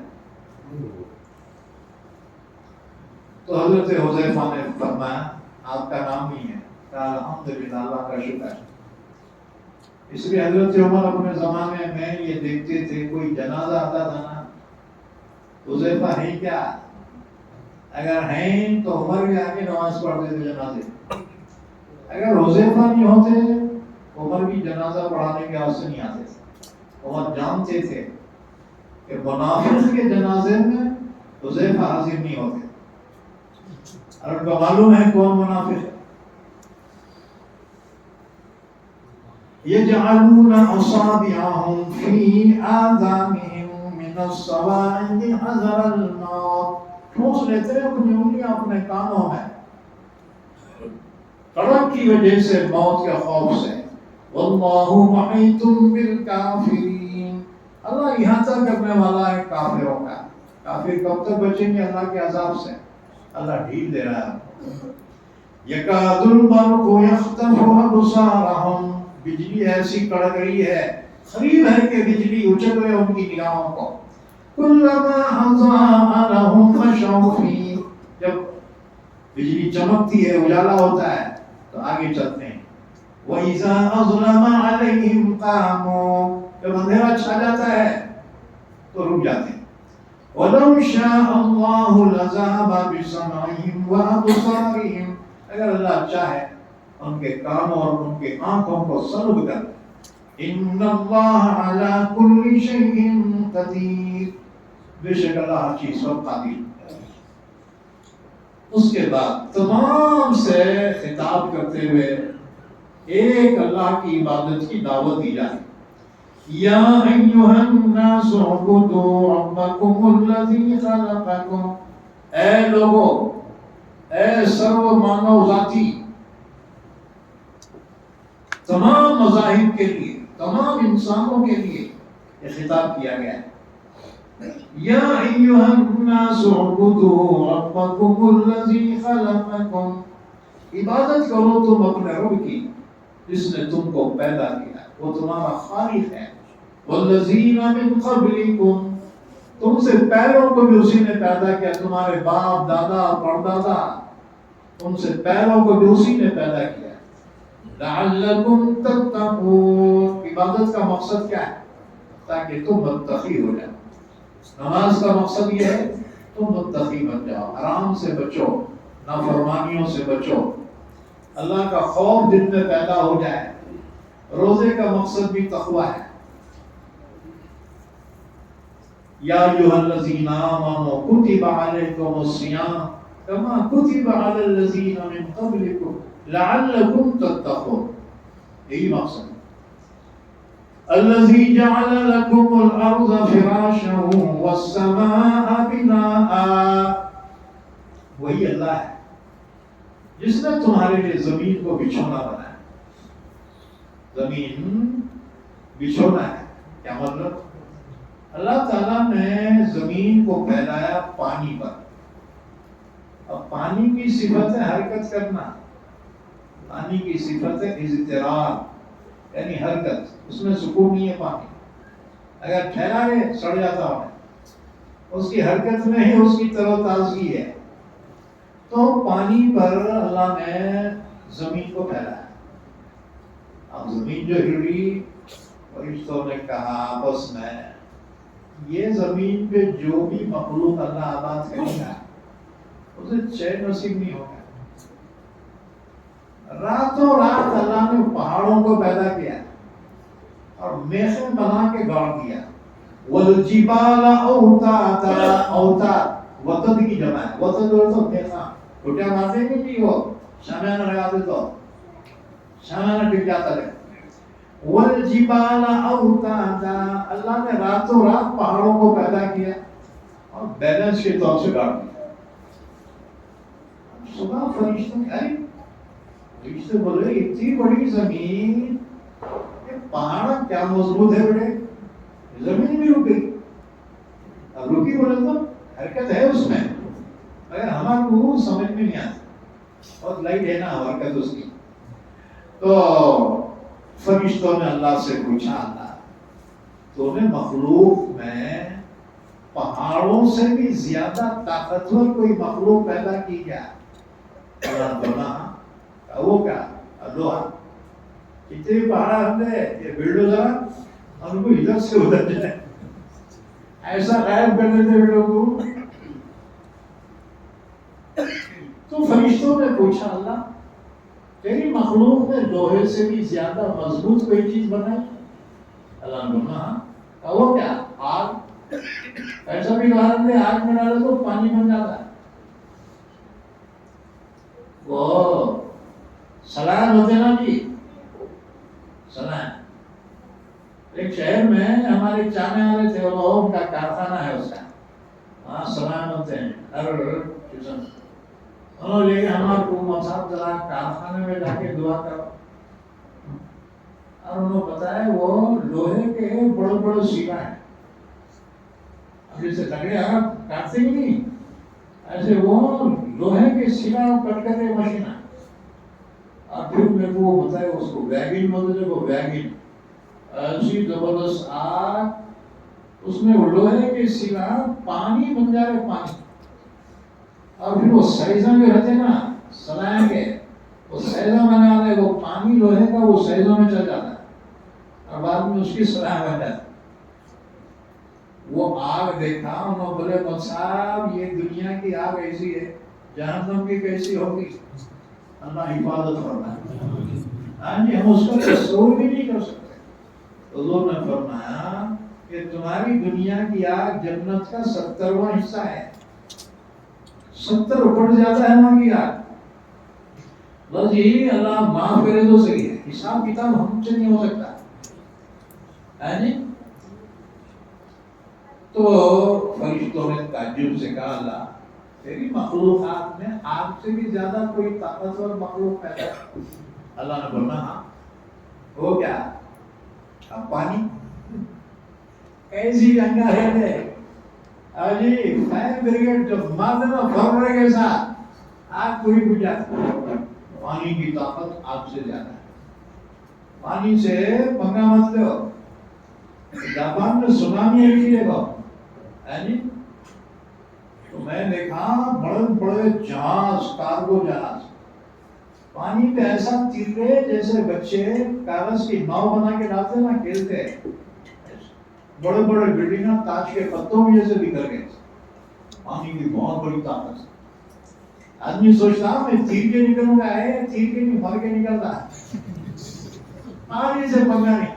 تو حضرت حذیفہ نے فرمایا آپ کا نام نہیں ہے، کہا الحمدللہ اللہ کا شکر ہے۔ اس لیے حضرت عمر اپنے زمانے میں یہ دیکھتے تھے کوئی جنازہ آتا تھا نا، حذیفہ ہے کیا، اگر ہیں تو عمر بھی آ کے نماز پڑھتے تھے جنازے، اگر حذیفہ نہیں ہوتے عمر بھی جنازہ پڑھانے کے واسطے نہیں آتے تھے۔ عمر جانتے تھے کہ منافق کے جنازے میں حذیفہ حاضر نہیں ہوتے، اور ان کو معلوم ہے کون منافق ہے۔ یجعلون اصابعهم فی آذانهم من الصواعق حذر الموت، ٹھونس لیتے ہیں اپنی انگلیاں اپنے کانوں میں کڑک کی وجہ سے، موت کے خوف سے۔ واللہ محیط بالکافرین، اللہ یہاں تک کرنے والا ہے کافروں کا، کافر کب تک بچیں گے اللہ کے عذاب سے، اللہ ڈھیل دے رہا ہے۔ یکاد البرق یخطف ابصارهم، بجلی ایسی کڑک رہی ہے، قریب ہے کہ بجلی اچک رہے ان کی نگاہوں کو۔ کلما اضاء لهم مشوا فیہ، جب بجلی چمکتی ہے اجالا ہوتا ہے تو آگے چلتے ہیں۔ وَإِذَا أَظْلَمَ عَلَيْهِمْ قَامُوا، جب اندھیرا چھا جاتا ہے تو رک جاتے ہیں۔ وَلَوْ شَاءَ اللَّهُ لَذَهَبَ بِسَمْعِهِمْ وَأَبْصَارِهِمْ، اگر اللہ چاہے ان کے کانوں اور ان کے آنکھوں کو سلب کر دے. إِنَّ اللَّهَ عَلَى كُلِّ شَيْءٍ قَدِيرٌ، بے شک اللہ ہر چیز پر قادر. اس کے بعد تمام سے خطاب کرتے ہوئے ایک اللہ کی عبادت کی دعوت دی جائے. یا ایھا الناس اعبدوا ربکم الذی خلقکم، اے لوگو، اے سرو مانو ذاتی، تمام مذاہب کے لیے، تمام انسانوں کے لیے یہ خطاب کیا گیا ہے. یا ایھا الناس اعبدوا ربکم الذی خلقکم، عبادت کرو تم اپنے رب کی جس نے تم کو پیدا کیا، وہ تمہارا خالق ہے. والذین من قبلکم، تم سے پہلوں کو بھی اسی نے پیدا کیا، تمہارے باپ دادا پردادا، تم سے پہلوں کو بھی اسی نے پیدا کیا. لعلکم تتقون، عبادت کا مقصد کیا ہے؟ تاکہ تم متقی ہو جاؤ. نماز کا مقصد یہ ہے تم متقی بن جاؤ، حرام سے بچو، نافرمانیوں سے بچو، اللہ کا خوف دل میں پیدا ہو جائے. روزے کا مقصد بھی تقوی ہے. یا ایھا الذین آمنوا کتب علیکم الصیام کما کتب علی الذین من قبلکم لعلکم تتقون، یہی مقصد ہے. الذی جعل لکم الارض فراشا والسماء بناء، وہی اللہ ہے جس نے تمہارے لیے زمین کو بچھونا بنایا. زمین بچھونا ہے کیا مطلب؟ اللہ تعالیٰ نے زمین کو پھیلایا پانی پر. اب پانی کی صفت ہے حرکت کرنا، پانی کی صفت ہے اضطراب یعنی حرکت، اس میں سکون نہیں ہے. پانی اگر ٹھہرا ہے سڑ جاتا ہے، اس کی حرکت میں ہی اس کی تر و تازگی ہے. تو پانی پر اللہ نے زمین کو پھیلایا. اب زمین جو ہلی، فرشتوں نے کہا آپس میں یہ زمین پہ جو بھی مخلوق اللہ آباد کرے گا اسے چین نصیب نہیں ہوگا. راتوں رات اللہ نے پہاڑوں کو پیدا کیا اور میخیں بنا کے گاڑ دیا. والجبال اوتادا، اوتاد وطد کی جمع ہے. وطد تو میخاں ٹوٹیا مارتے نہیں جی، وہ شامیانہ لگا دے تو شامیانہ ٹک جاتا ہے. والجبال اوتادا، اللہ نے راتوں رات پہاڑوں کو پیدا کیا اور بیلنس کے طور سے گاڑ دیا. صبح فرشتوں فرشتے بولے اتنی بڑی زمین، پہاڑ کیا مضبوط ہے بیٹے، زمین بھی رک گئی. اب رکی بولے تو حرکت ہے اس میں، اگر ہمارے کو سمجھ میں نہیں آتا، بہت لائٹ ہے نا حرکت اس کی. تو فرشتوں نے اللہ سے پوچھا، اللہ تو نے مخلوق میں پہاڑوں سے بھی زیادہ طاقتور کوئی مخلوق پیدا کی کیا؟ اللہ بنا وہ کیا لوہا. کتنے پہاڑ ہم نے یہ بلڈوزر ہم کو ادھر سے ادھر جائے ایسا غائب کر دیتے بیٹوں کو. تو فرشتوں نے پوچھا، اللہ تیری مخلوق نے لوہے سے بھی زیادہ مضبوط کوئی چیز بنائی؟ اللہ نے کہا وہ کیا؟ آگ. ایسا بھی ادھارن دے، آگ میں ڈالے تو پانی بن جاتا ہے. وہ سلائن ہوتے نا جی، سلائن. ایک شہر میں ہمارے چاہنے والے تھے، وہ کا کارخانہ ہے اس کا، وہاں سلائن ہوتے ہیں ہر قسم. انہوں نے ہمارے کو مصاب ذرا کارخانے میں جا کے دعا کرو، اور انہوں نے بتایا وہ لوہے کے بڑے بڑے سیلا ہیں. اب جیسے لکڑی کاٹتے ہی نہیں، ایسے وہ لوہے کے سیلا کٹ کر کے مشین ہے. اور پھر میرے کو وہ بتایا اس کو ویگن بولتے تھے، وہ ویگن ایسی زبردست آگ، اس میں وہ لوہے کے سیلا پانی بن جا رہے، پانی. اور پھر وہ سائزہ میں رہتے نا سلائیں گے، وہ سائزہ بنا رہے، وہ پانی لوہے کا وہ سائزہ میں چل جاتا ہے اور بعد میں اس کی سلائیں بن جاتی. وہ آگ دیکھا، انہوں نے بولے مول صاحب یہ دنیا کی آگ ایسی ہے، جہنم کی کیسی ہوگی؟ اللہ حفاظت فرمائے۔ ہاں جی، ہم اس کا تصور بھی نہیں کر سکتے۔ حضور نے فرمایا کہ تمہاری دنیا کی آگ جنت کا 70واں حصہ ہے، 70 اوپر زیادہ ہے وہاں کی آگ۔ بس یہی اللہ معاف کرے تو صحیح ہے، حساب کتاب ہم سے نہیں ہو سکتا ہے جی۔ تو فرشتوں نے تعجب سے کہا اللہ تیری مخلوقات میں آپ سے بھی زیادہ کوئی طاقتور مخلوق پیدا ہے؟ اللہ نے بولا ہاں۔ وہ کیا؟ اب پانی ایسی گنگا ہے جی، فائر بریگیڈ جو مادہ بھر رہے کے ساتھ آگ پوری بجھا۔ پانی کی طاقت آپ سے زیادہ ہے، پانی سے پنگا مت لو۔ جاپان میں سونامی آئی تھی دیکھو ہے جی، تو میں دیکھا بڑے بڑے جہاز، کارگو جہاز پانی پہ ایسا تیر رہے جیسے بچے کاغذ کی ناؤ بنا کے لاتے نا، کھیلتے، بڑے بڑے بلڈنگ تاج کے پتوں میں جیسے بکھر گئے۔ پانی کی بہت بڑی طاقت۔ آدمی سوچتا میں تیر کے نکلوں گا، تیر کے نہیں، مر کے نکلتا ہے۔ پانی سے پنگا نہیں،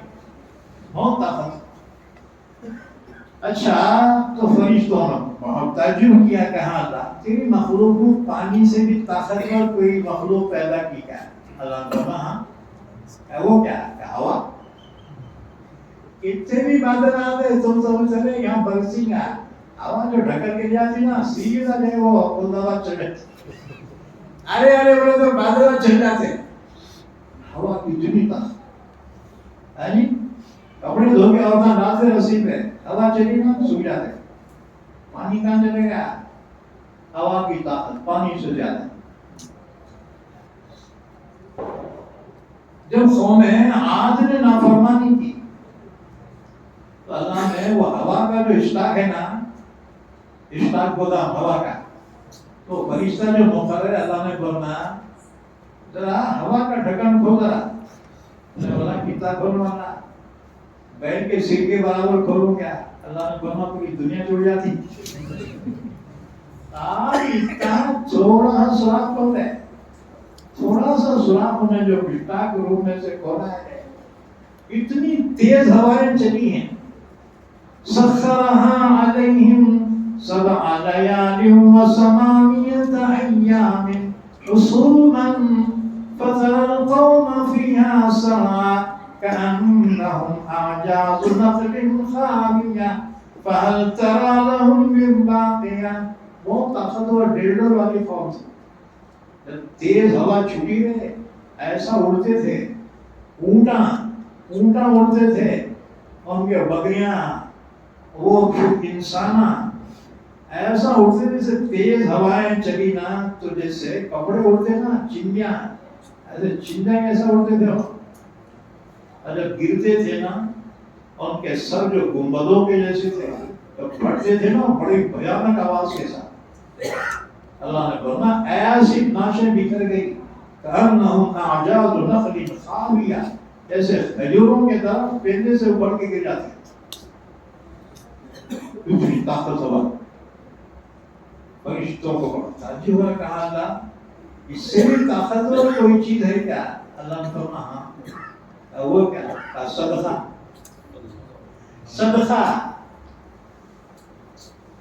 بہت طاقت۔ اچھا تو فرشتوں نے بہت تعجب کیا، کہا تھا تیری مخلوق کو پانی سے بھی طاقتور کوئی مخلوق پیدا کی کیا؟ اللہ نے کہا ہاں۔ وہ کیا؟ ہوا۔ اتنے بھی بادل آتے تم سمجھ چلے یہاں برسی گا، ہوا جو ڈھکر کے جاتی نا سیدھا جائے وہ خداوت چلے، ارے ارے بولے تو بادل چل جاتے۔ ہوا کی اتنی طاقت ہے جی، کپڑے دھو کے عورتیں ڈالتے رسی پہ، ہوا چلی نا سو جاتے۔ پانی کہاں چلے گا؟ ہوا کی طاقت پانی سے زیادہ۔ جب قوم عاد نے نافرمانی کی تو اللہ نے وہ ہوا کا جو اشتاق ہے نا، اشتاق گودام ہوا کا، تو فرشتہ جو مقرر ہے اللہ نے فرمایا ذرا ہوا کا ڈھکن کھول، ذرا میں بولا کتنا کھولوانا، بیل کے سر کے برابر کھولوں کیا؟ اللہ نے فرمایا پوری دنیا جڑ جاتی۔ اتنا تھوڑا سا سوراخ کھولتا ہے، تھوڑا سا سوراخ انہیں جو اشتاق روم میں سے کھولا ہے، اتنی تیز ہوائیں چلی ہیں۔ سخرها عليهم 7 ليال و8 أيام حسوما فترى القوم فيها سرعا كأنهم أعجاز نخل خاوية فهل ترى لهم من باقية۔ بہت طاقتور ڈیلڈر والی قوم تھی، جب تیز ہوا چھٹی رہے ایسا اڑتے تھے، اونٹا اڑتے تھے، ان کے بکریاں، وہ انسان ایسا اڑتے جیسے تیز ہوائیں چلی نا تو جیسے کپڑے اڑتے نا چنجیاں، ایسے چنجیاں ایسا اڑتے تھے۔ اور جب گرتے تھے نا ان کے سر جو گنبدوں کے جیسے تھے، جب پھٹتے تھے نا بڑی بھیانک آواز کے ساتھ۔ اللہ نے فرمایا ایسی ناشیں بکھر گئی کأنہم اعجاز نخل خاویہ، جیسے کھجوروں کے درخت پہلے سے اپڑ کے گر جاتے ہیں۔ اتنی طاقت ہوا۔ فرشتوں کو تعجب ہوا، کہا اللہ اس سے بھی طاقتور کوئی چیز ہے کیا؟ اللہ نے فرمایا ہاں۔ وہ کیا؟ صدقہ۔ صدقہ،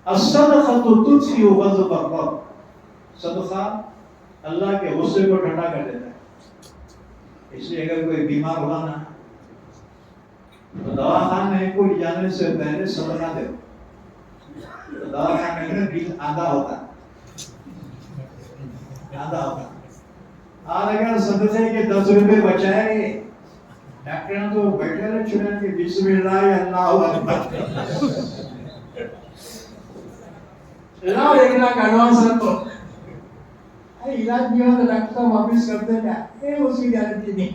الصدقہ تطفئ غضب الرب۔ صدقہ اللہ کے غصے کو ٹھنڈا کر دیتا ہے۔ اس لیے اگر کوئی بیمار ہوا نا تو دواخانے کو جانے سے پہلے صدقہ دے، دواخانے میں بل آدھا ہوتا، اور اگر صدقے کے 10 روپے بچائے، ڈاکٹر تو بیٹھے رہے چھوڑے کہ بسم اللہ اللہ اکبر، لاؤ 1 لاکھ ایڈوانس رکھو، علاج بھی ہو تو ڈاکٹر صاحب واپس کرتے کیا؟ اس کی گارنٹی نہیں۔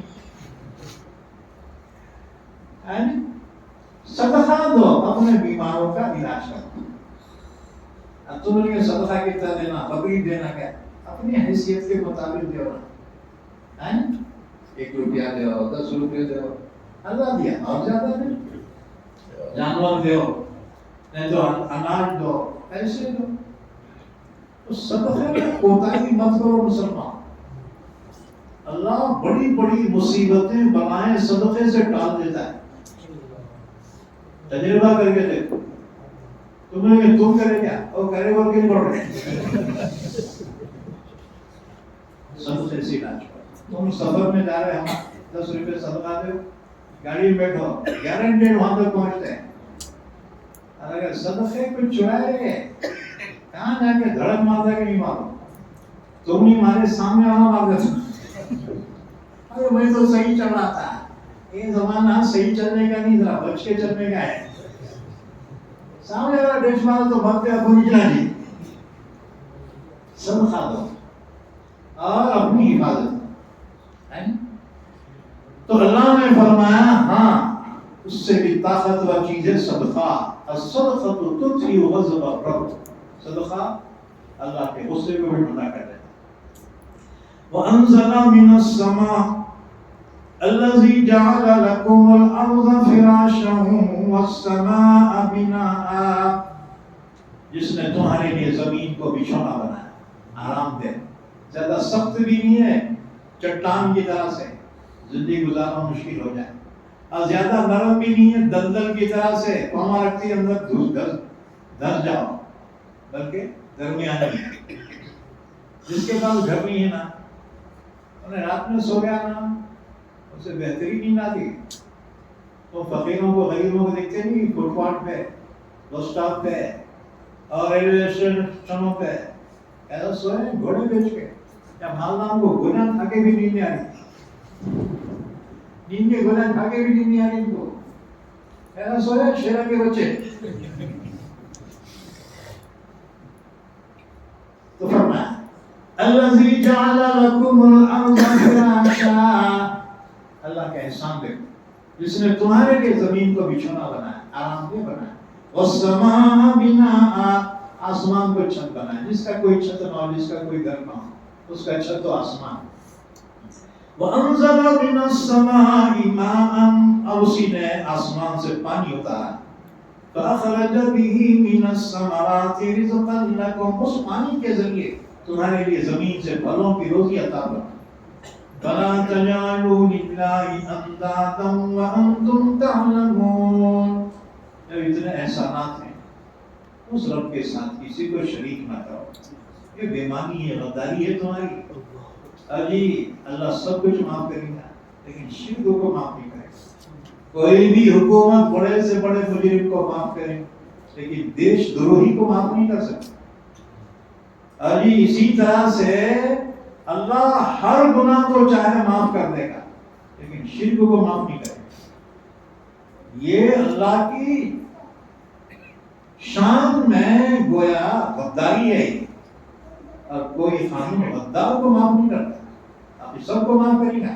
صدقہ دو، اپنے بیماروں کا علاج کرو۔ اب تم نے صدقہ کتنا دینا، بکری دینا، کیا اپنی حیثیت کے مطابق دے رہا، 1 روپیہ دے رہا، 10 روپے دے رہا، اللہ دیا اور زیادہ نہیں، جانور دے رہا، نہیں تو اناج دو، ایسے دو. تو صدقے میں کوتاہی مت کرو مسلمان. اللہ بڑی بڑی مصیبتیں بلائیں صدقے سے ٹال دیتا ہے. تجربہ کر کے دیکھو. تمہیں کہ تم کرے کیا اور کرے بول کے نہیں پڑھ رہے. صدقے سے علاج کرو. تم سفر میں جا رہے ہو 10 روپے صدقہ دو، گاڑی میں بیٹھو، گارنٹیڈ وہاں تک پہنچتے ہیں. اگر صدقے کو چرائے گئے کہاں جا کے دھڑک مارتا کہ نہیں مارو. تم نہیں مارے، سامنے والا مار دیتا. ارے میں تو صحیح چل رہا تھا. یہ زمانہ صحیح چلنے کا نہیں، ذرا بچ کے چلنے کا ہے. سامنے والا ڈیش مارا تو بھاگتے آپ کو نکلا جی. صدقہ دو اور اپنی حفاظت. تو اللہ نے فرمایا ہاں اس سے بھی طاقتور چیز ہے صدقہ. الصدقہ تطفئ غضب الرب. صدقہ اللہ کے غصے کو بھی ٹھنڈا کر دیتا. وَأَنزَلَ مِنَ السَّمَاءِ الَّذِي جَعَلَ لَكُمُ الْأَرْضَ فِرَاشًا وَالسَّمَاءَ بِنَاءً. جس نے تمہارے لیے زمین کو بچھونا بنایا، آرام دہ، زیادہ سخت بھی نہیں ہے چٹان کی طرح سے زندگی گزارنا مشکل ہو جائے، اور زیادہ نرم بھی نہیں ہے دلدل کی طرح سے پاؤں رکھتی اندر دھس جاؤ، بلکہ درمیانی ہے. جس کے پاس گھر نہیں ہے نا، انہیں رات میں سو گیا نا، اسے بہترین نیند آتی. تو فقیروں کو غریبوں کو دیکھتے نہیں فٹ پاتھ پہ، بس اسٹاپ پہ اور ریلوے اسٹیشنوں پہ ایسا سوئے گھوڑے بیچ کے. یا مالداروں کو گنا کھا کے بھی نیند نہیں آ رہی، نیند کے گنا کھا کے بھی نیند نہیں آ رہی ان کو. ایسا سوئے شیرا کے بچے. تو فرمایا الذی جعل لکم الارض فراشا. اللہ کا احسان دیکھو جس نے تمہارے لیے زمین کو بچھونا بنایا، آرام دہ بنایا. والسماء بناء. آسمان کو چھت بنایا. جس کا کوئی چھت نہ ہو، جس کا کوئی گھر نہ ہو، اس کا چھت تو آسمان. وَأَنزَلَ مِنَ السَّمَاءِ مَاءً. اور اسی نے آسمان سے پانی اتارا. فَأَخْرَجَ بِهِ مِنَ الثَّمَرَاتِ رِزْقًا لَكُمْ. اس پانی کے ذریعے تمہارے لیے زمین سے پھلوں کی روزی عطا فرمایا. فَلَا تَجْعَلُوا لِلَّهِ أَنْدَادًا وَأَنْتُمْ تَعْلَمُونَ. جب اتنے احسانات ہیں اس رب کے ساتھ کسی کو شریک نہ کرو. یہ بےمانی ہے، غداری ہے تمہاری. جی اللہ سب کچھ معاف کرے گا لیکن شرک کو معاف نہیں کرے گا. کوئی بھی حکومت بڑے سے بڑے مجرم کو معاف کرے لیکن دیش دروہی کو معاف نہیں کر سکتا. جی اسی طرح سے اللہ ہر گناہ کو چاہے معاف کر دے گا لیکن شرک کو معاف نہیں کرے گا. یہ اللہ کی شان میں گویا غداری ہے. اور کوئی قانون غدار کو معاف نہیں کرتا. آپ سب کو معاف کرے گا،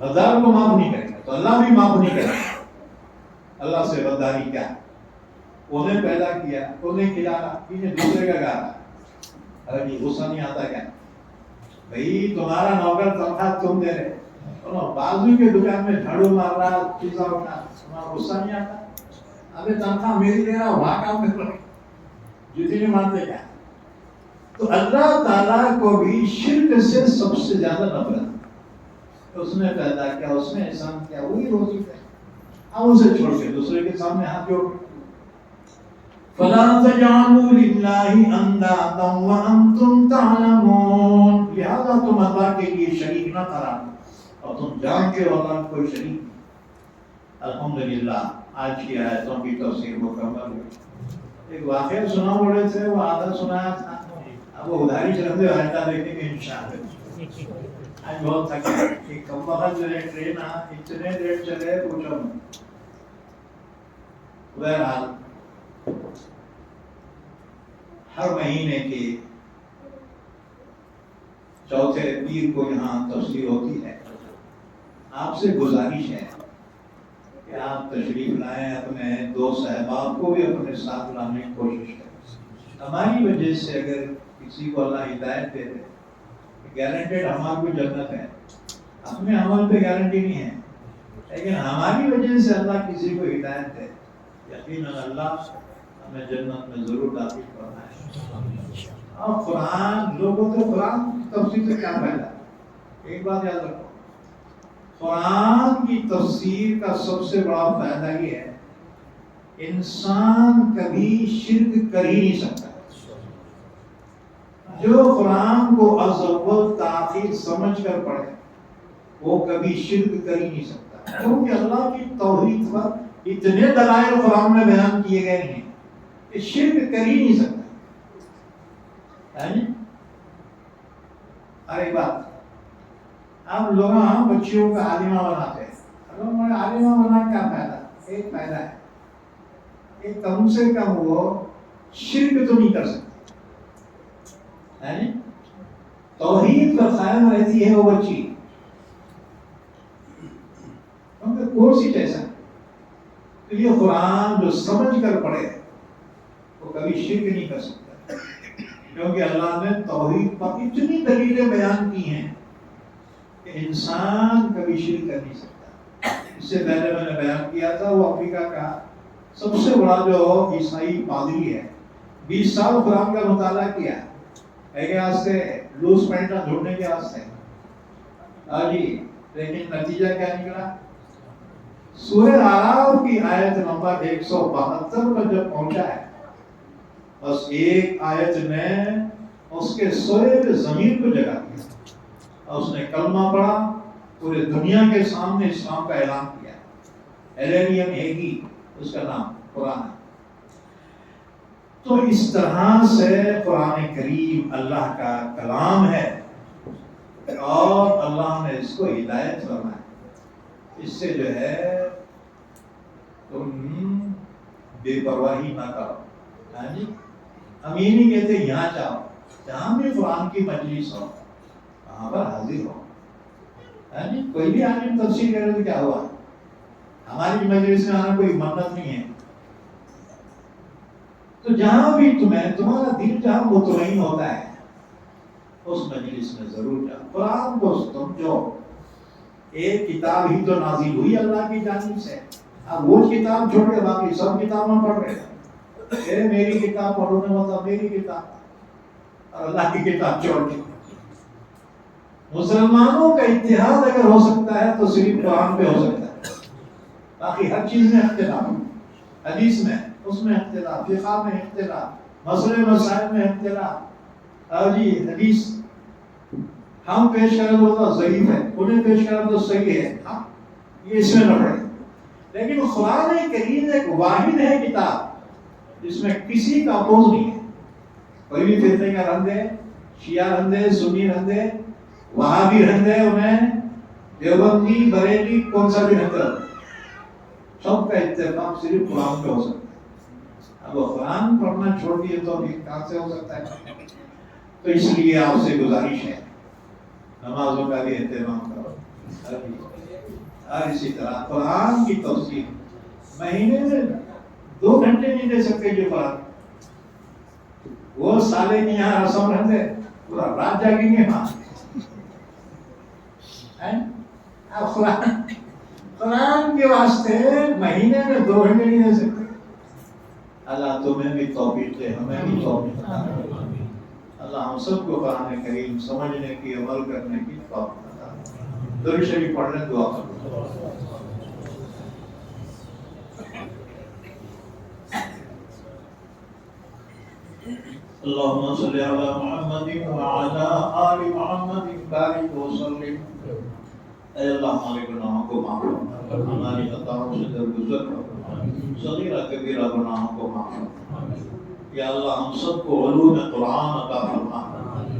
غدار کو معاف نہیں کرے گا تو اللہ بھی معاف نہیں کرے گا. اللہ سے غداری کیا؟ انہیں پیدا کیا، انہیں کھلانا، انہیں دوسرے کا گانا. ارے یہ غصہ نہیں آتا کیا؟ بھائی تمہارا نوکر تنخواہ تم دے رہے، بازو کے دکان میں جھاڑو مار رہا، پیزا بنا، تمہارا غصہ نہیں آتا؟ ابھی تنخواہ میری دے رہا، وہاں کام کر رہا، جوتی نہیں مانتے کیا؟ تو اللہ تعالیٰ کو بھی شرک سے سب سے زیادہ نفرت. اس نے پیدا کیا، اس نے احسان کیا، وہی روزی ہے. ہم اسے چھوڑ کے دوسرے کے سامنے ہاتھ جوڑ. فَلَا تَجْعَلُوا لِلَّهِ أَنْدَادًا وَأَنْتُمْ تَعْلَمُونَ. لہذا تم اللہ کے لیے شریک نہ کرانا اور تم جانتے ہو اللہ کوئی شریک نہیں. الحمدللہ آج کی آیتوں کی تفسیر مکمل ہوئی. ایک واقعہ سنا بولے تھے، وہ آدھا سنایا تھا، اب وہ ادھاری چلتے آئندہ دیکھیں گے انشاءاللہ. آج بہت تھکا کہ کم وقت جو ہے ٹرین اتنے دیر چلے پوچھو. بہرحال ہر مہینے کے چوتھے پیر کو یہاں تفسیر ہوتی ہے. آپ سے گزارش ہے کہ آپ تشریف لائیں، اپنے دوست احباب کو بھی اپنے ساتھ لانے کی کوشش کریں. ہماری وجہ سے اگر کسی کو اللہ ہدایت دے دے گارنٹیڈ ہمارے کو جنت ہے. اپنے عمل پہ گارنٹی نہیں ہے لیکن ہماری وجہ سے اللہ کسی کو ہدایت دے، یقیناً اللہ ہمیں جنت میں ضرور داخل کرنا ہے۔ اور قرآن لوگوں تو قرآن کی تفسیر سے کیا فائدہ؟ ایک بات یاد رکھو، قرآن کی تفسیر کا سب سے بڑا فائدہ یہ ہے انسان کبھی شرک کر ہی نہیں سکتا۔ جو قرآن کو از اول تاخیر سمجھ کر پڑھے وہ کبھی شرک کر ہی نہیں سکتا، کیونکہ اللہ کی توحید پر اتنے دلائل قرآن میں بیان کیے گئے ہیں کہ شرک کر ہی نہیں سکتا۔ ارے بات اب لوگ بچیوں کا عالمہ بناتے ہیں، عالمہ بنا کیا فائدہ؟ ایک فائدہ ہے کہ کم سے کم وہ شرک تو نہیں کر سکتے، توحید پر قائم رہتی ہے وہ بچی، کیونکہ کورس ہی ایسا ہے۔ تو یہ قرآن جو سمجھ کر پڑھے وہ کبھی شرک نہیں کر سکتا، کیونکہ اللہ نے توحید پر اتنی دلیلیں بیان کی ہیں کہ انسان کبھی شرک کر نہیں سکتا۔ اس سے پہلے میں نے بیان کیا تھا وہ افریقہ کا سب سے بڑا جو عیسائی پادری ہے، 20 سال قرآن کا مطالعہ کیا ایک واسطے لوز پینٹا ڈھونڈنے کے واسطے، لیکن نتیجہ کیا نکلا؟ سورہ اعراف کی آیت نمبر 172 پر جب پہنچا ہے، بس ایک آیت نے اس کے سوئے پہ زمین کو جگا دیا اور اس نے کلمہ پڑھا، پورے دنیا کے سامنے اسلام کا اعلان کیا۔ ایلینیم ہیگی اس کا نام قرآن ہے۔ تو اس طرح سے قرآن کریم اللہ کا کلام ہے اور اللہ نے اس کو ہدایت فرمایا۔ اس سے جو ہے تم بے پرواہی نہ کرو، ہم یہ نہیں کہتے یہاں جاؤ، جہاں بھی قرآن کی مجلس ہو وہاں پر حاضر ہو۔ کوئی بھی عالم تفسیر کرے تو کیا ہوا؟ ہماری مجلس میں آنا کوئی منت نہیں ہے۔ تو جہاں بھی تمہارا دل جہاں مطمئن ہوتا ہے اس مجلس میں ضرور جاؤ، قرآن کو سمجھو۔ ایک کتاب ہی تو نازل ہوئی اللہ کی جانب سے، اب وہ کتاب چھوڑ کے باقی سب کتابیں پڑھ رہے ہیں۔ میری کتاب پڑھو نے مطلب میری کتاب اور اللہ کی کتاب چھوڑ کے۔ مسلمانوں کا اتحاد اگر ہو سکتا ہے تو صرف قرآن پہ ہو سکتا ہے، باقی ہر چیز میں اختلاف، حدیث میں اس میں اختلاف، فقہ میں اختلاف، مسئلے مسائل میں اختلاف۔ حدیث ہم پیش کریں تو ضعیف ہے، انہیں پیش کریں تو صحیح ہے، یہ اس میں نہ پڑے۔ لیکن قرآن کریم ایک واحد ہے کتاب جس میں کسی کا اپوز نہیں ہے، کوئی بھی فرقے کا رند ہے، شیعہ رند ہے، سنی رند ہے، وہابی رند ہے، انہیں دیوبندی بریلی کون سا بھی رند ہے، سب کا اتفاق صرف قرآن پہ ہو سکتا ہے۔ اب وہ قرآن پڑھنا چھوڑ دیے تو کہاں سے ہو سکتا ہے؟ تو اس لیے آپ سے گزارش ہے نمازوں کا بھی اہتمام کرو، اور اسی طرح قرآن کی تفسیر مہینے میں 2 گھنٹے نہیں دے سکتے جو قرآن، وہ سالے کی یہاں رسم رہتے پورا رات جاگیں گے وہاں۔ اب قرآن کے واسطے مہینے میں 2 گھنٹے نہیں دے سکتے۔ اللہ تمہیں بھی توفیق دے، ہمیں بھی توفیق دے۔ اللہ ہم سب کو قرآن کریم سمجھنے کی، عمل کرنے کی توفیق دے۔ درود شریف پڑھنے دعا کرو۔ اللهم صل على محمد وعلى آل محمد بارك وسلم۔ اے اللہ ہمارے گناہوں کو معاف کرو، ہماری خطاؤں سے درگزر کرو، صغیرہ کبیرہ گناہوں کو معاف کرو۔ یا اللہ ہم سب کو علوم قرآن عطا فرما،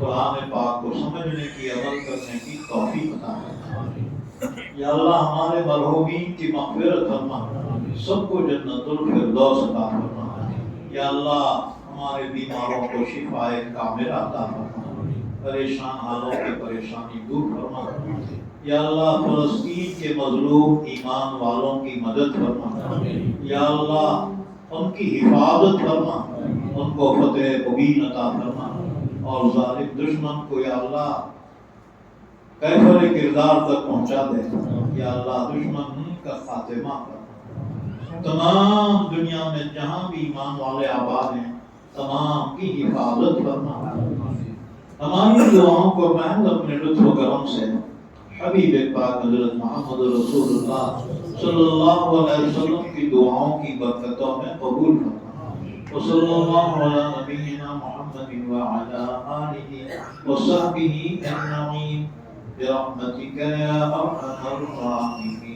قرآن پاک کو سمجھنے کی، عمل کرنے کی توفیق عطا فرما۔ یا اللہ ہمارے مرحومین کی مغفرت فرما، سب کو جنت الفردوس عطا فرما۔ یا اللہ ہمارے بیماروں کو شفاء کاملہ عطا فرما، پریشان حالوں کی پریشانی دور فرما۔ یا اللہ فلسطین کے مظلوم ایمان والوں کی مدد فرما۔ یا اللہ ان کی حفاظت فرما، ان کو فتح مبین عطا فرما، اور ظالم دشمن کو یا اللہ کیفر کردار تک پہنچا دے۔ یا اللہ دشمن کا خاتمہ فرما۔ تمام دنیا میں جہاں بھی ایمان والے آباد ہیں تمام کی حفاظت فرما. ہماری دعاؤں کو محض اپنے لطف و کرم سے حبیب پاک حضرت محمد رسول اللہ صلی اللہ علیہ وسلم کی دعاؤں کی برکتوں میں قبول فرما. وصلی اللہ علی نبینا محمد وعلی آلہ وصحبہ اجمعین برحمتک یا ارحم الراحمین.